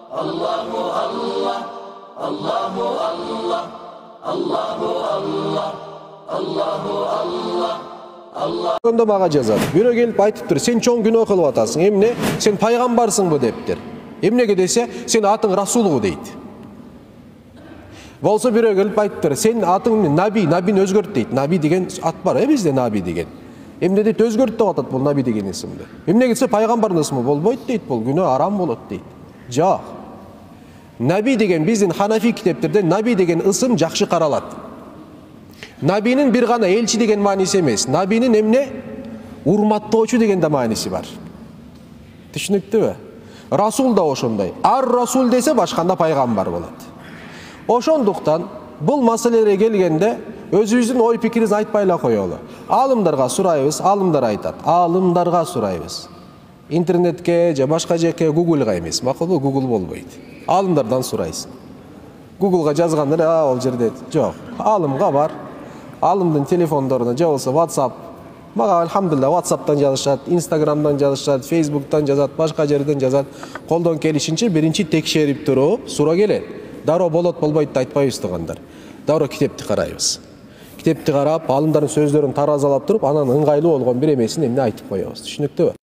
Allahu Allah, Allahu Allah, Allahu Allah, Allahu Allah. Onda mağa жазады. Бирөө келип айтыптыр, сен чоң күнөө кылып атасың. Эмне? Сен пайгамбарсыңбы дептир. Эмнеге десе, сен атың Расулу дейт. Болсо бирөө келип айтыптыр, сен атың Наби, Набини өзгөрт дейт. Наби деген ат бар, бизде Наби деген. Эмне дейт, өзгөрт деп атат бул Наби деген исимди. Эмнеге десе, пайгамбардын исми болбойт дейт, бул күнөө арам болот дейт. Жок. Наби деген биздин Ханафи китептерде Наби деген ысым жакшы каралат. Набинин бир гана элчи деген мааниси эмес. Набинин эмне? Урматтоочу деген да мааниси бар. Түшүнүктүбү? Расул да ошондой. Ар-Расул десе башканда пайгамбар болот. Ошондуктан бул маселеге келгенде өзүбүздүн ой пикирибизди айтпай эле коелу. Алымдарга сурайбыз, алымдар айтат. Алымдарга сурайбыз. Интернетке же башка жака Google'га эмес. Макулбу? Google болбойт. Алымдардан сурайсың. Google'га жазганда ал жерде жок. Алымга бар. Алымдын телефондоруна же болсо WhatsApp. Мага алхамдулилlah WhatsApp'тан жазышат, Instagram'дан жазышат, Facebook'тан жазат, башка жерден жазат. Колдон келишинче биринчи текшерип туруп суроо келет. Дароо болот болбойт да айтпайбыз тугандар. Дароо китепти карайбыз. Китепти карап, алымдардын сөздөрүн таразалап туруп, анан ыңгайлуу болгон бир эмесин эмне айтып коебуз. Түшүнүктүбү?